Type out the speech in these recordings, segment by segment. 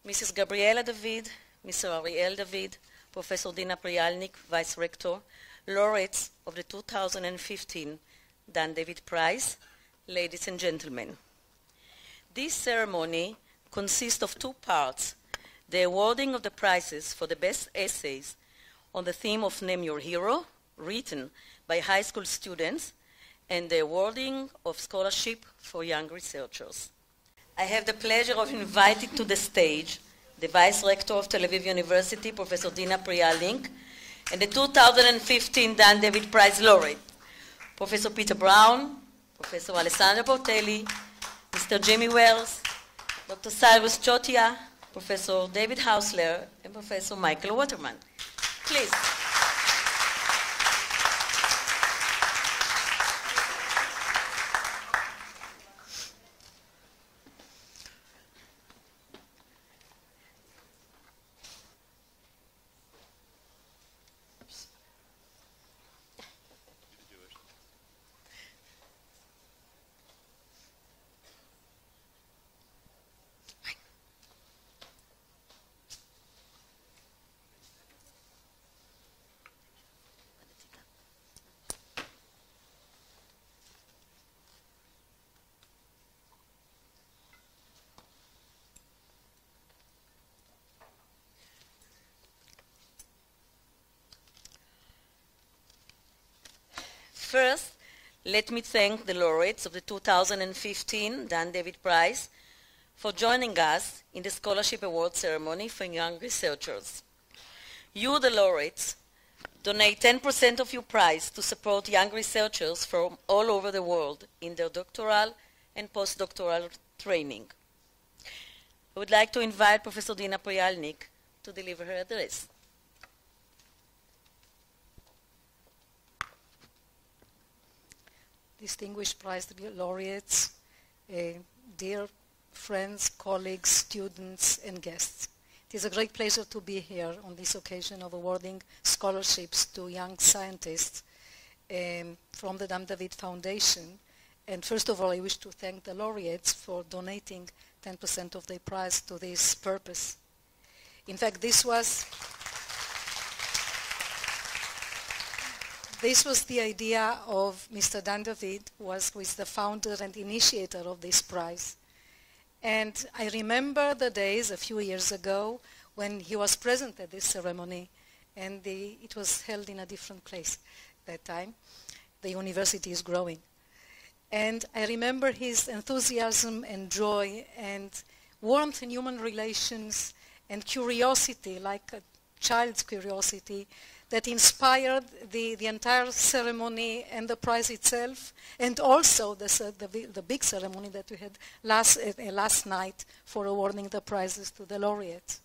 Mrs. Gabriela David, Mr. Ariel David, Professor Dina Prialnik, Vice Rector, laureates of the 2015 Dan David Prize, ladies and gentlemen. This ceremony consists of two parts: the awarding of the prizes for the best essays on the theme of Name Your Hero, written by high school students, and the awarding of scholarship for young researchers. I have the pleasure of inviting to the stage the Vice Rector of Tel Aviv University, Professor Dina Prialnik, and the 2015 Dan David Prize laureate, Professor Peter Brown, Professor Alessandro Portelli, Mr. Jimmy Wells, Dr. Cyrus Chotia, Professor David Hausler, and Professor Michael Waterman. Please. First, let me thank the laureates of the 2015 Dan David Prize for joining us in the Scholarship Award ceremony for young researchers. You, the laureates, donate 10% of your prize to support young researchers from all over the world in their doctoral and postdoctoral training. I would like to invite Professor Dina Prialnik to deliver her address. Distinguished prize laureates, dear friends, colleagues, students, and guests. It is a great pleasure to be here on this occasion of awarding scholarships to young scientists from the Dan David Foundation. And first of all, I wish to thank the laureates for donating 10% of their prize to this purpose. In fact, this was the idea of Mr. Dan David, who is the founder and initiator of this prize. And I remember the days a few years ago when he was present at this ceremony, and it was held in a different place that time. The university is growing. And I remember his enthusiasm and joy and warmth in human relations and curiosity, like a child's curiosity, that inspired the entire ceremony and the prize itself, and also the big ceremony that we had last night for awarding the prizes to the laureates.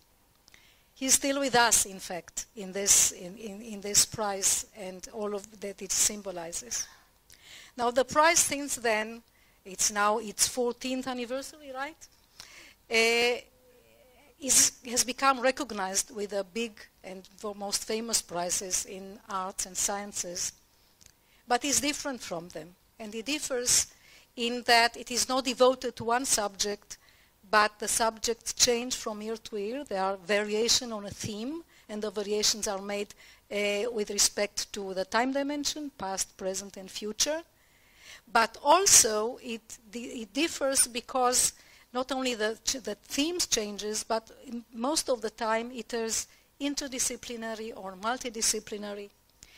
He's still with us, in fact, in this prize and all of that it symbolizes. Now the prize since then, it's now its 14th anniversary, right? Has become recognized with the big and most famous prizes in arts and sciences, but is different from them. And it differs in that it is not devoted to one subject, but the subjects change from year to year. There are variations on a theme, and the variations are made with respect to the time dimension, past, present, and future. But also it differs because not only the themes changes, but most of the time it is interdisciplinary or multidisciplinary.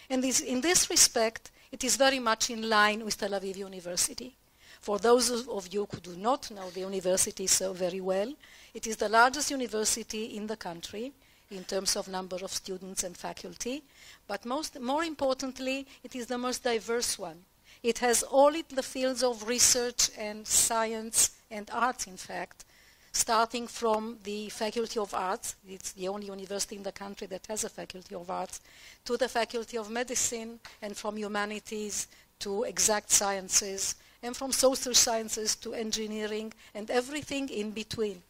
And in this respect, it is very much in line with Tel Aviv University. For those of you who do not know the university so very well, it is the largest university in the country in terms of number of students and faculty, but more importantly, it is the most diverse one. It has all the fields of research and science and arts, in fact, starting from the Faculty of Arts, it's the only university in the country that has a Faculty of Arts, to the Faculty of Medicine, and from humanities to exact sciences, and from social sciences to engineering, and everything in between.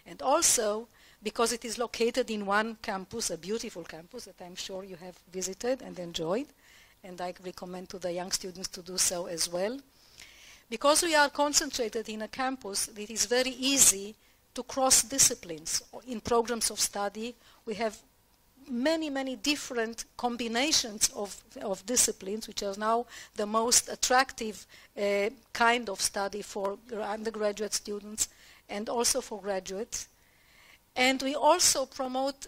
And also, because it is located in one campus, a beautiful campus that I'm sure you have visited and enjoyed, and I recommend to the young students to do so as well. Because we are concentrated in a campus, it is very easy to cross disciplines. In programs of study, we have many, many different combinations of disciplines, which are now the most attractive kind of study for undergraduate students and also for graduates. And we also promote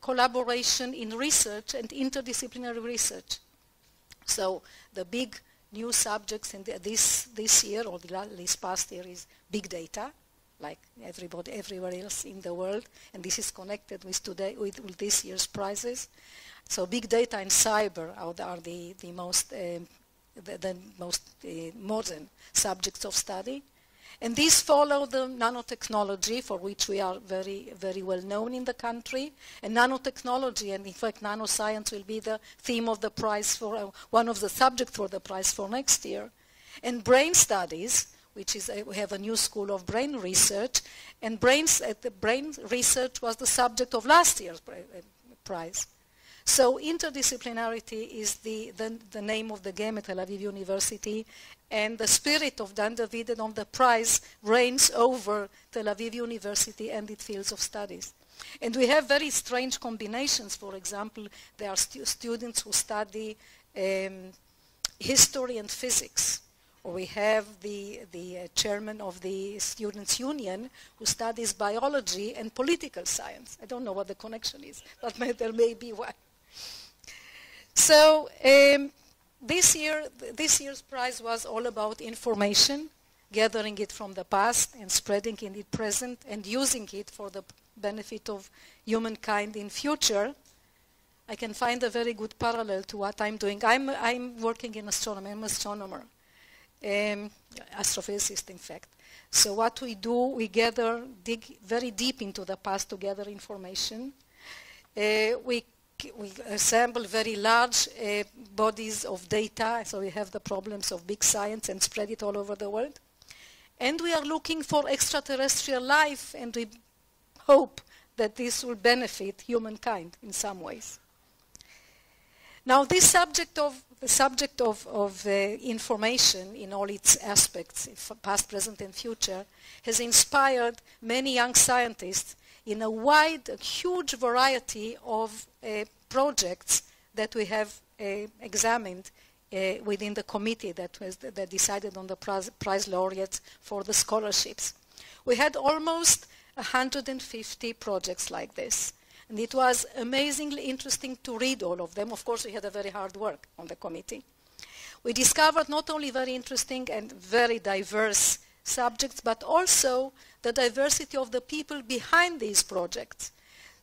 collaboration in research and interdisciplinary research. So the big new subjects in this year, or this past year, is big data, like everywhere else in the world, and this is connected with this year's prizes. So big data and cyber are the most modern subjects of study. And these follow the nanotechnology, for which we are very, very well known in the country. And nanotechnology, and in fact nanoscience, will be the theme of the prize for one of the subjects for the prize for next year. And brain studies, which is we have a new school of brain research, and brain research was the subject of last year's prize. So interdisciplinarity is the name of the game at Tel Aviv University, and the spirit of Dan David and of the prize reigns over Tel Aviv University and its fields of studies. And we have very strange combinations. For example, there are students who study history and physics. Or we have the chairman of the Students' Union who studies biology and political science. I don't know what the connection is, but there may be one. So this year's prize was all about information, gathering it from the past and spreading it in the present and using it for the benefit of humankind in future. I can find a very good parallel to what I'm doing. I'm working in astronomy. I'm an astronomer. Astrophysicist, in fact. So what we do, we dig very deep into the past to gather information. We assemble very large bodies of data, so we have the problems of big science and spread it all over the world. And we are looking for extraterrestrial life, and we hope that this will benefit humankind in some ways. Now, the subject of information in all its aspects, past, present, and future, has inspired many young scientists in a huge variety of projects that we have examined within the committee that decided on the prize laureates for the scholarships. We had almost 150 projects like this. And it was amazingly interesting to read all of them. Of course, we had a very hard work on the committee. We discovered not only very interesting and very diverse subjects, but also the diversity of the people behind these projects.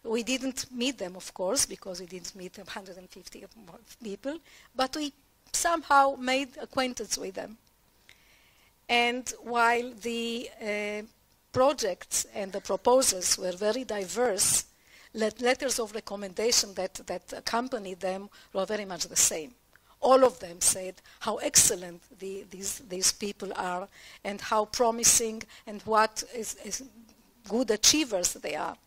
We didn't meet them, of course, because we didn't meet 150 people, but we somehow made acquaintance with them. And while the projects and the proposals were very diverse, letters of recommendation that accompanied them were very much the same. All of them said how excellent these people are and how promising and what is good achievers they are.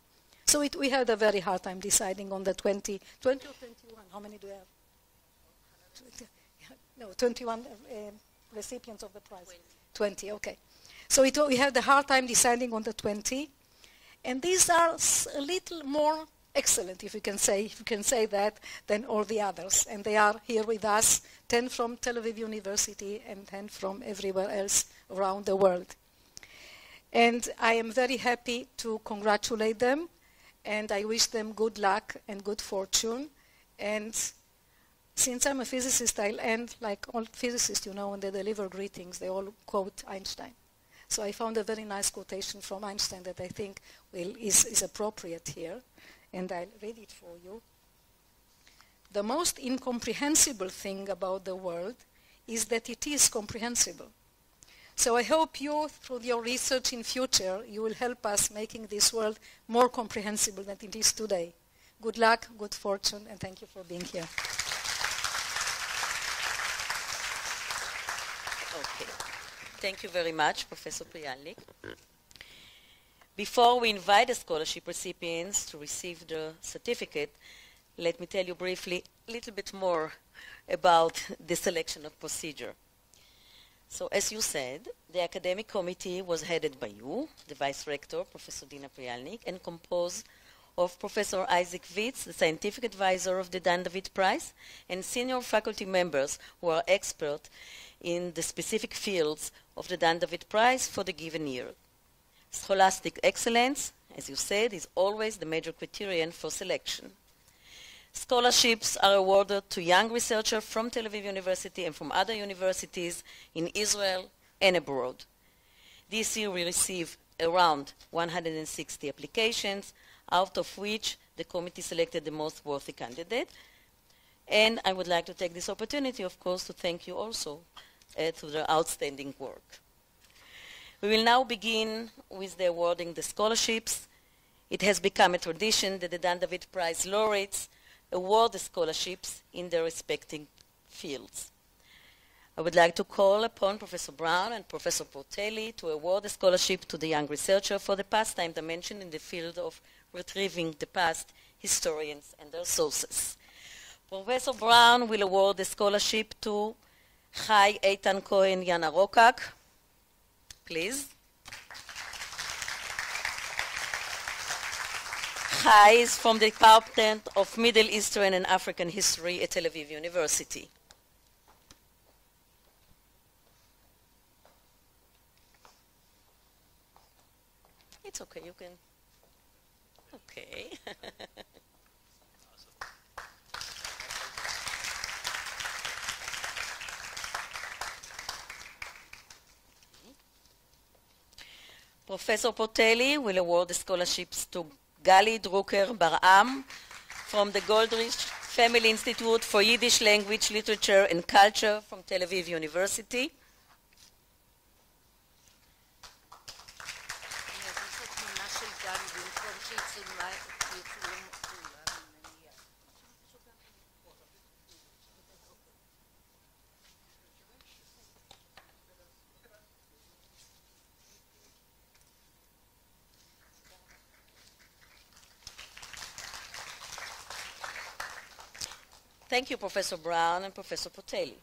So we had a very hard time deciding on the 20 or 21. How many do we have? No, 21 recipients of the prize. 20, okay. So we had a hard time deciding on the 20. And these are a little more excellent, if you can say that, than all the others. And they are here with us, 10 from Tel Aviv University and 10 from everywhere else around the world. And I am very happy to congratulate them, and I wish them good luck and good fortune. And since I'm a physicist, I'll end like all physicists, when they deliver greetings, they all quote Einstein. So I found a very nice quotation from Einstein that I think is appropriate here, and I'll read it for you. The most incomprehensible thing about the world is that it is comprehensible. So I hope you, through your research in future, you will help us making this world more comprehensible than it is today. Good luck, good fortune, and thank you for being here. Okay. Thank you very much, Professor Prialnik. Before we invite the scholarship recipients to receive the certificate, let me tell you briefly a little bit more about the selection of procedure. So as you said, the academic committee was headed by you, the Vice Rector, Professor Dina Prialnik, and composed of Professor Isaac Witz, the scientific advisor of the Dan David Prize, and senior faculty members who are experts in the specific fields of the Dan David Prize for the given year. Scholastic excellence, as you said, is always the major criterion for selection. Scholarships are awarded to young researchers from Tel Aviv University and from other universities in Israel and abroad. This year we received around 160 applications, out of which the committee selected the most worthy candidate. And I would like to take this opportunity, of course, to thank you also for their outstanding work. We will now begin with the awarding the scholarships. It has become a tradition that the Dan David Prize laureates award the scholarships in their respective fields. I would like to call upon Professor Brown and Professor Portelli to award the scholarship to the young researcher for the pastime dimension in the field of retrieving the past, historians and their sources. Professor Brown will award the scholarship to Eytan Cohen Yanarocak. Please. Chai is from the Department of Middle Eastern and African History at Tel Aviv University. It's okay, you can. Okay. Professor Portelli will award the scholarships to Gali Drucker Bar'am from the Goldrich Family Institute for Yiddish Language, Literature and Culture from Tel Aviv University. Thank you, Professor Brown and Professor Portelli.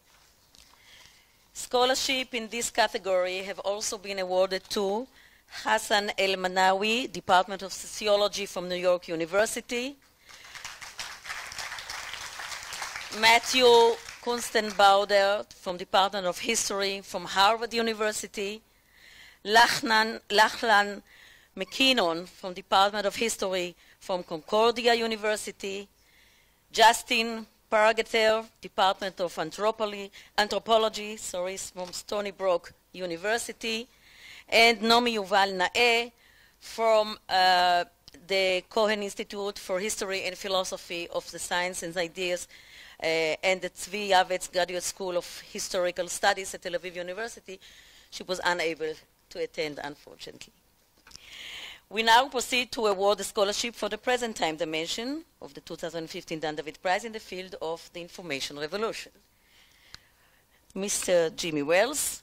Scholarship in this category have also been awarded to Hassan El-Manawi, Department of Sociology from New York University, Matthew Kunstenbauder from Department of History from Harvard University, Lachlan McKinnon from Department of History from Concordia University, Justin Pargater, Department of Anthropology, from Stony Brook University, and Nomi Yuval Nae from the Cohen Institute for History and Philosophy of the Science and Ideas and the Tzvi Yavetz Graduate School of Historical Studies at Tel Aviv University. She was unable to attend, unfortunately. We now proceed to award the scholarship for the present time dimension of the 2015 Dan David Prize in the field of the information revolution. Mr. Jimmy Wells,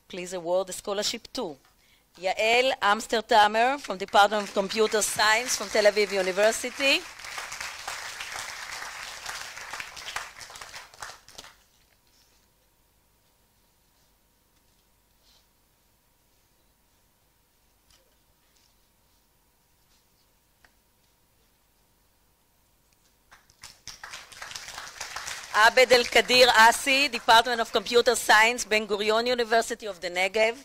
please award the scholarship to Yael Amster-Tamer from Department of Computer Science from Tel Aviv University, Abed El-Kadir Asi, Department of Computer Science, Ben Gurion University of the Negev.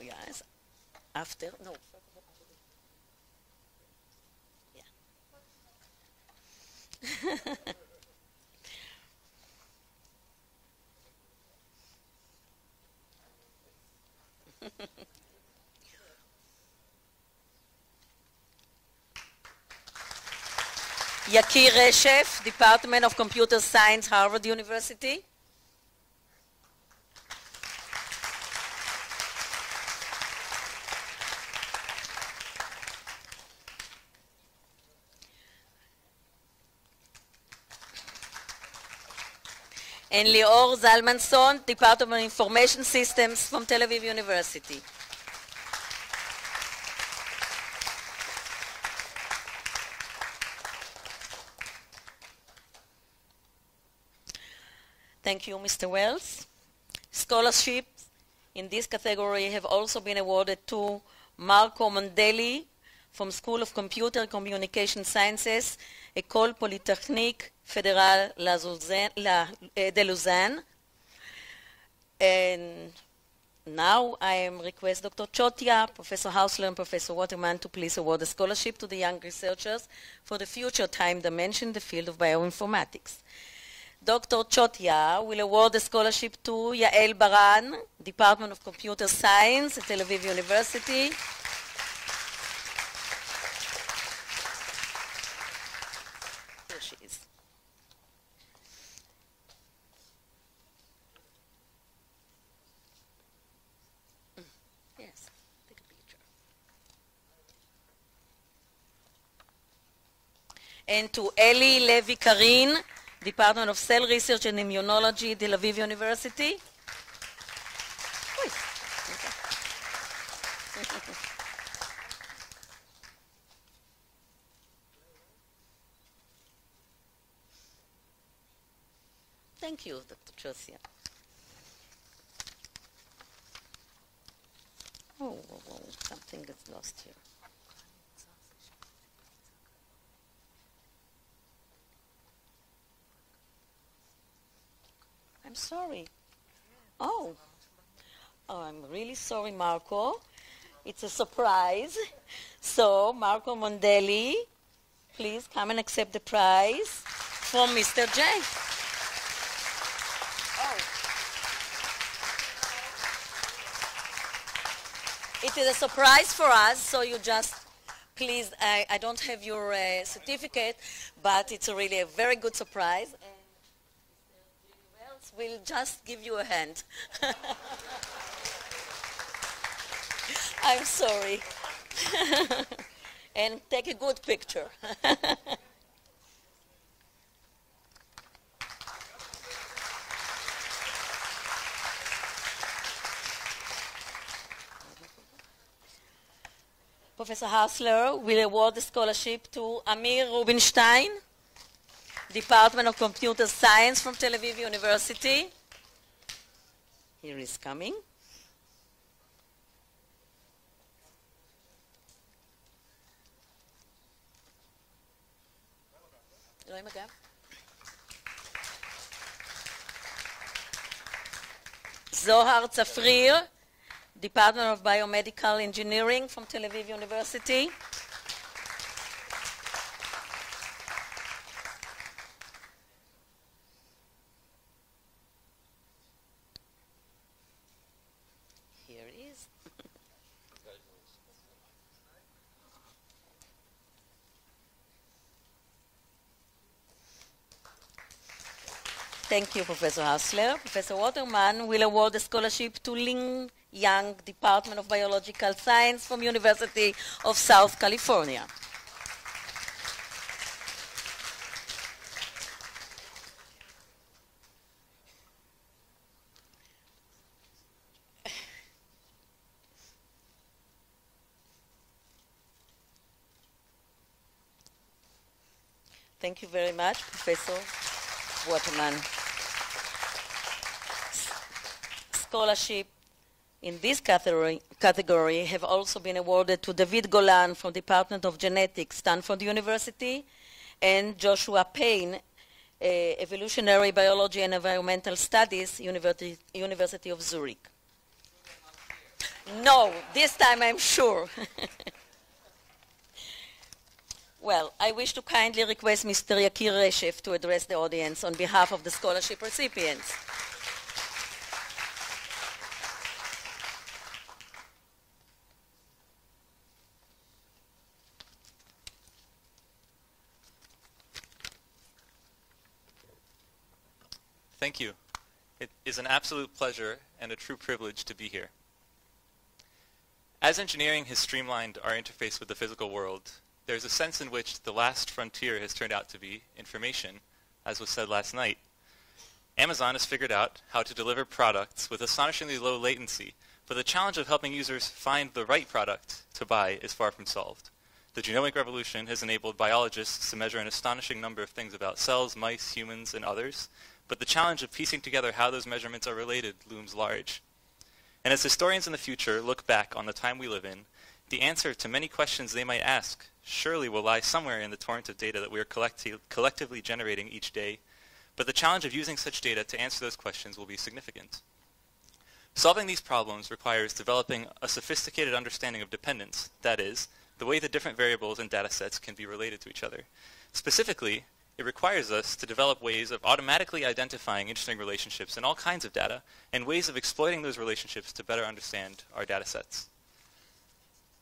Yes, after, no. Yeah. Yakir Reshef, Department of Computer Science, Harvard University. And Lior Zalmanson, Department of Information Systems from Tel Aviv University. Thank you, Mr. Wells. Scholarships in this category have also been awarded to Marco Mondelli from School of Computer Communication Sciences, École Polytechnique Fédérale de Lausanne. And now I request Dr. Chotia, Professor Hausler, and Professor Waterman to please award a scholarship to the young researchers for the future time dimension in the field of bioinformatics. Dr. Chotia will award a scholarship to Yael Baran, Department of Computer Science at Tel Aviv University. Here she is. Yes, take a picture. And to Eli Levi-Karin, Department of Cell Research and Immunology, Tel Aviv University. Thank you, Dr. Chosia. Oh, something is lost here. I'm sorry. Oh, I'm really sorry, Marco. It's a surprise. So, Marco Mondelli, please come and accept the prize from Mr. J. Oh. It is a surprise for us, so you just, please, I don't have your certificate, but it's really a very good surprise. We'll just give you a hand. I'm sorry. And take a good picture. Professor Hausler will award the scholarship to Amir Rubinstein, Department of Computer Science from Tel Aviv University. Here is coming. Zohar Tzafrir, Department of Biomedical Engineering from Tel Aviv University. Thank you, Professor Hausler. Professor Waterman will award a scholarship to Ling Yang, Department of Biological Science from University of South California. Thank you very much, Professor Waterman. Scholarship in this category have also been awarded to David Golan from Department of Genetics, Stanford University, and Joshua Payne, Evolutionary Biology and Environmental Studies, University of Zurich. No, this time I'm sure. Well, I wish to kindly request Mr. Yakir Reshef to address the audience on behalf of the scholarship recipients. Thank you. It is an absolute pleasure and a true privilege to be here. As engineering has streamlined our interface with the physical world, there's a sense in which the last frontier has turned out to be information, as was said last night. Amazon has figured out how to deliver products with astonishingly low latency, but the challenge of helping users find the right product to buy is far from solved. The genomic revolution has enabled biologists to measure an astonishing number of things about cells, mice, humans, and others, but the challenge of piecing together how those measurements are related looms large. And as historians in the future look back on the time we live in, the answer to many questions they might ask surely will lie somewhere in the torrent of data that we are collectively generating each day, but the challenge of using such data to answer those questions will be significant. Solving these problems requires developing a sophisticated understanding of dependence, that is, the way the different variables and data sets can be related to each other. Specifically, it requires us to develop ways of automatically identifying interesting relationships in all kinds of data and ways of exploiting those relationships to better understand our data sets.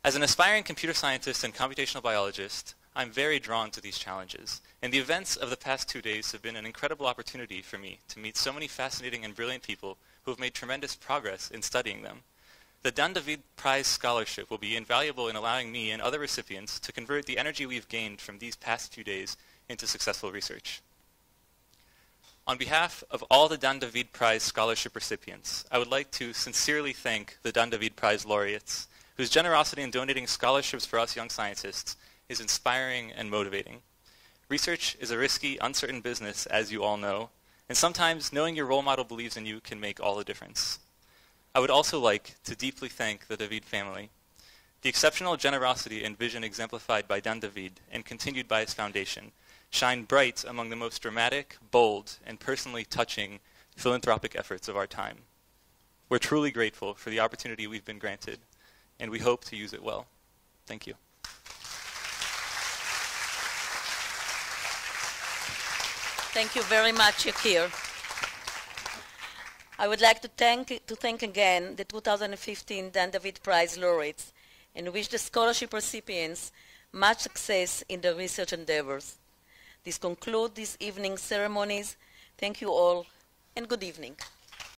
As an aspiring computer scientist and computational biologist, I'm very drawn to these challenges, and the events of the past 2 days have been an incredible opportunity for me to meet so many fascinating and brilliant people who have made tremendous progress in studying them. The Dan David Prize Scholarship will be invaluable in allowing me and other recipients to convert the energy we've gained from these past few days into successful research. On behalf of all the Dan David Prize Scholarship recipients, I would like to sincerely thank the Dan David Prize laureates, whose generosity in donating scholarships for us young scientists is inspiring and motivating. Research is a risky, uncertain business, as you all know, and sometimes knowing your role model believes in you can make all the difference. I would also like to deeply thank the David family. The exceptional generosity and vision exemplified by Dan David and continued by his foundation shine bright among the most dramatic, bold, and personally touching philanthropic efforts of our time. We're truly grateful for the opportunity we've been granted, and we hope to use it well. Thank you. Thank you very much, Yakir. I would like to thank again the 2015 Dan David Prize laureates and wish the scholarship recipients much success in their research endeavors. This concludes this evening's ceremonies. Thank you all, and good evening.